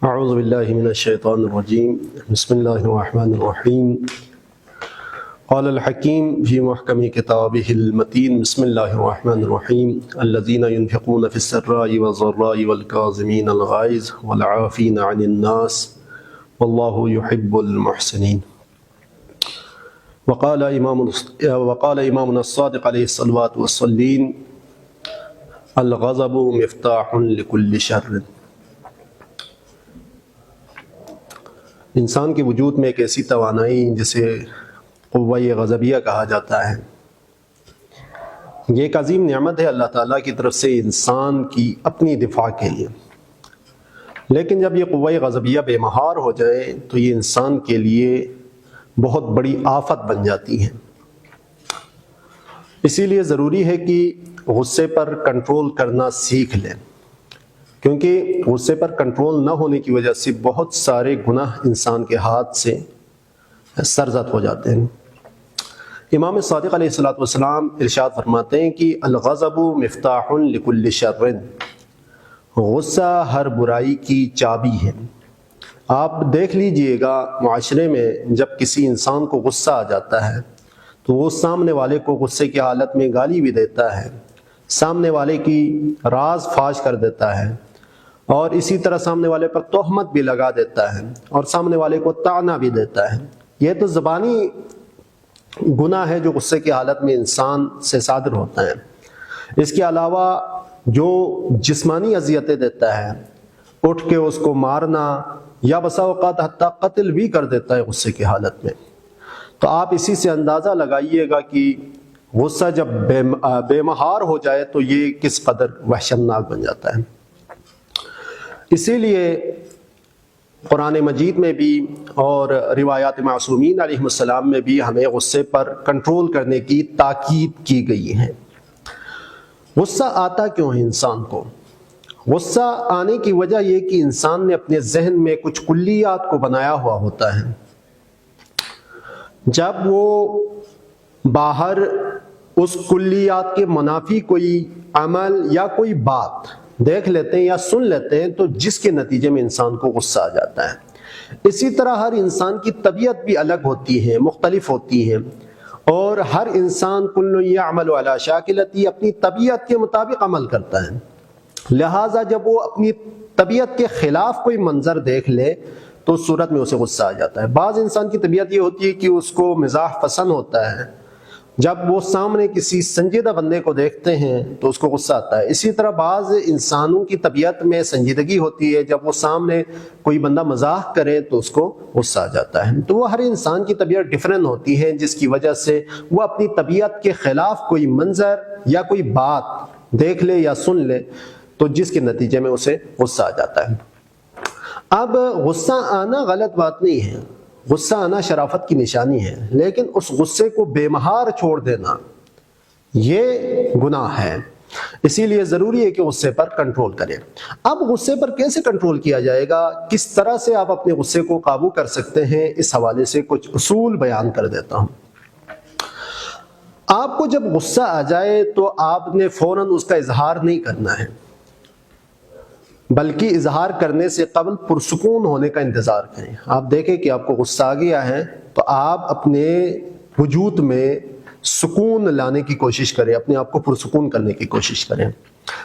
اعوذ باللہ من الشیطان الرجیم بسم اللہ الرحمن الرحیم قال الحکیم فی محکم کتابہ المتین بسم اللہ الرحمن الرحیم الذین ينفقون فی السراء والضراء والکاظمین الغیظ والعافین عن الناس واللہ یحب المحسنین۔ وقال امامنا الصادق علیہ الصلوات والسلام الغضب مفتاح لکل شر۔ انسان کے وجود میں ایک ایسی توانائی جسے قوہ غضبیہ کہا جاتا ہے، یہ ایک عظیم نعمت ہے اللہ تعالیٰ کی طرف سے انسان کی اپنی دفاع کے لیے، لیکن جب یہ قوہ غضبیہ بے مہار ہو جائے تو یہ انسان کے لیے بہت بڑی آفت بن جاتی ہے۔ اسی لیے ضروری ہے کہ غصے پر کنٹرول کرنا سیکھ لیں، کیونکہ غصے پر کنٹرول نہ ہونے کی وجہ سے بہت سارے گناہ انسان کے ہاتھ سے سرزد ہو جاتے ہیں۔ امام صادق علیہ السلام ارشاد فرماتے ہیں کہ الغضب مفتاح لکل شر، غصہ ہر برائی کی چابی ہے۔ آپ دیکھ لیجئے گا معاشرے میں جب کسی انسان کو غصہ آ جاتا ہے تو وہ سامنے والے کو غصے کی حالت میں گالی بھی دیتا ہے، سامنے والے کی راز فاش کر دیتا ہے، اور اسی طرح سامنے والے پر تہمت بھی لگا دیتا ہے، اور سامنے والے کو طعنہ بھی دیتا ہے۔ یہ تو زبانی گناہ ہے جو غصے کی حالت میں انسان سے صادر ہوتا ہے۔ اس کے علاوہ جو جسمانی اذیتیں دیتا ہے، اٹھ کے اس کو مارنا یا بسا اوقات حتیٰ قتل بھی کر دیتا ہے غصے کی حالت میں، تو آپ اسی سے اندازہ لگائیے گا کہ غصہ جب بے مہار ہو جائے تو یہ کس قدر وحشتناک بن جاتا ہے۔ اسی لیے قرآن مجید میں بھی اور روایات معصومین علیہ السلام میں بھی ہمیں غصے پر کنٹرول کرنے کی تاکید کی گئی ہے۔ غصہ آتا کیوں ہے انسان کو؟ غصہ آنے کی وجہ یہ کہ انسان نے اپنے ذہن میں کچھ کلیات کو بنایا ہوا ہوتا ہے۔ جب وہ باہر اس کلیات کے منافی کوئی عمل یا کوئی بات دیکھ لیتے ہیں یا سن لیتے ہیں تو جس کے نتیجے میں انسان کو غصہ آ جاتا ہے۔ اسی طرح ہر انسان کی طبیعت بھی الگ ہوتی ہے، مختلف ہوتی ہے، اور ہر انسان کل یعمل علی شاکلتی اپنی طبیعت کے مطابق عمل کرتا ہے۔ لہٰذا جب وہ اپنی طبیعت کے خلاف کوئی منظر دیکھ لے تو اس صورت میں اسے غصہ آ جاتا ہے۔ بعض انسان کی طبیعت یہ ہوتی ہے کہ اس کو مزاح پسند ہوتا ہے، جب وہ سامنے کسی سنجیدہ بندے کو دیکھتے ہیں تو اس کو غصہ آتا ہے۔ اسی طرح بعض انسانوں کی طبیعت میں سنجیدگی ہوتی ہے، جب وہ سامنے کوئی بندہ مزاح کرے تو اس کو غصہ آ جاتا ہے۔ تو وہ ہر انسان کی طبیعت ڈیفرنٹ ہوتی ہے، جس کی وجہ سے وہ اپنی طبیعت کے خلاف کوئی منظر یا کوئی بات دیکھ لے یا سن لے تو جس کے نتیجے میں اسے غصہ آ جاتا ہے۔ اب غصہ آنا غلط بات نہیں ہے، غصہ آنا شرافت کی نشانی ہے، لیکن اس غصے کو بے مہار چھوڑ دینا یہ گناہ ہے۔ اسی لیے ضروری ہے کہ غصے پر کنٹرول کریں۔ اب غصے پر کیسے کنٹرول کیا جائے گا، کس طرح سے آپ اپنے غصے کو قابو کر سکتے ہیں، اس حوالے سے کچھ اصول بیان کر دیتا ہوں۔ آپ کو جب غصہ آ جائے تو آپ نے فوراً اس کا اظہار نہیں کرنا ہے، بلکہ اظہار کرنے سے قبل پرسکون ہونے کا انتظار کریں۔ آپ دیکھیں کہ آپ کو غصہ آ گیا ہے تو آپ اپنے وجود میں سکون لانے کی کوشش کریں، اپنے آپ کو پرسکون کرنے کی کوشش کریں۔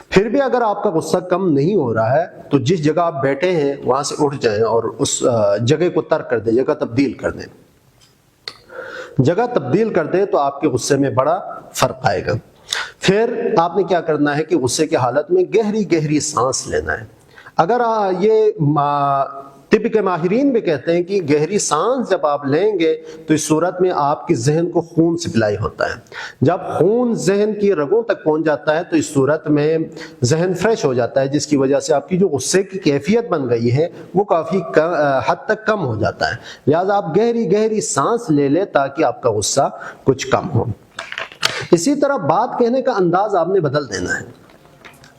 پھر بھی اگر آپ کا غصہ کم نہیں ہو رہا ہے تو جس جگہ آپ بیٹھے ہیں وہاں سے اٹھ جائیں اور اس جگہ کو ترک کر دیں، جگہ تبدیل کر دیں۔ جگہ تبدیل کر دیں تو آپ کے غصے میں بڑا فرق آئے گا۔ پھر آپ نے کیا کرنا ہے کہ غصے کی حالت میں گہری گہری سانس لینا ہے۔ اگر یہ طب کے ماہرین بھی کہتے ہیں کہ گہری سانس جب آپ لیں گے تو اس صورت میں آپ کے ذہن کو خون سپلائی ہوتا ہے۔ جب خون ذہن کی رگوں تک پہنچ جاتا ہے تو اس صورت میں ذہن فریش ہو جاتا ہے، جس کی وجہ سے آپ کی جو غصے کی کیفیت بن گئی ہے وہ کافی حد تک کم ہو جاتا ہے۔ لہٰذا آپ گہری گہری سانس لے لیں تاکہ آپ کا غصہ کچھ کم ہو۔ اسی طرح بات کہنے کا انداز آپ نے بدل دینا ہے۔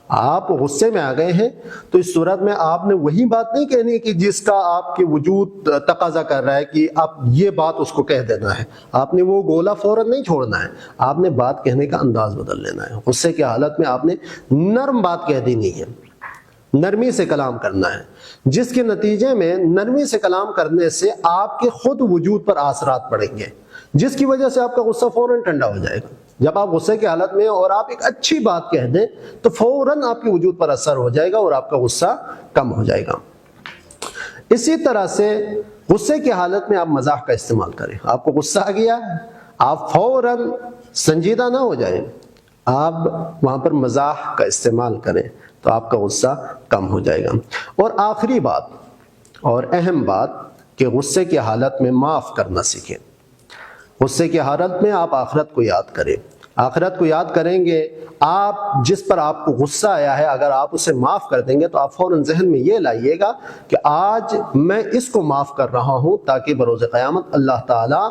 آپ غصے میں آ گئے ہیں تو اس صورت میں آپ نے وہی بات نہیں کہنی کہ جس کا آپ کے وجود تقاضا کر رہا ہے کہ آپ یہ بات اس کو کہہ دینا ہے۔ آپ نے وہ گولا فوراً نہیں چھوڑنا ہے، آپ نے بات کہنے کا انداز بدل لینا ہے۔ غصے کی حالت میں آپ نے نرم بات کہہ دینی ہے، نرمی سے کلام کرنا ہے، جس کے نتیجے میں نرمی سے کلام کرنے سے آپ کے خود وجود پر اثرات پڑیں گے، جس کی وجہ سے آپ کا غصہ فوراً ٹھنڈا ہو جائے گا۔ جب آپ غصے کی حالت میں اور آپ ایک اچھی بات کہہ دیں تو فوراً آپ کے وجود پر اثر ہو جائے گا اور آپ کا غصہ کم ہو جائے گا۔ اسی طرح سے غصے کی حالت میں آپ مزاح کا استعمال کریں۔ آپ کو غصہ آ گیا، آپ فوراً سنجیدہ نہ ہو جائیں، آپ وہاں پر مزاح کا استعمال کریں تو آپ کا غصہ کم ہو جائے گا۔ اور آخری بات اور اہم بات کہ غصے کی حالت میں معاف کرنا سیکھیں۔ غصے کی حالت میں آپ آخرت کو یاد کریں۔ آخرت کو یاد کریں گے، آپ جس پر آپ کو غصہ آیا ہے اگر آپ اسے معاف کر دیں گے تو آپ فوراً ذہن میں یہ لائیے گا کہ آج میں اس کو معاف کر رہا ہوں تاکہ بروز قیامت اللہ تعالیٰ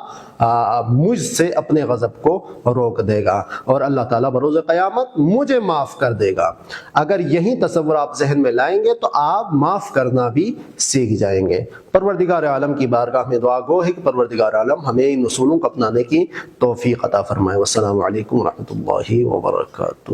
مجھ سے اپنے غضب کو روک دے گا اور اللہ تعالیٰ بروز قیامت مجھے معاف کر دے گا۔ اگر یہی تصور آپ ذہن میں لائیں گے تو آپ معاف کرنا بھی سیکھ جائیں گے۔ پروردگار عالم کی بارگاہ میں دعا گو ہے کہ پروردگار عالم ہمیں ان اصولوں کو اپنانے کی توفیق عطا فرمائے۔ والسلام علیکم ورحمۃ اللہ وبرکاتہ۔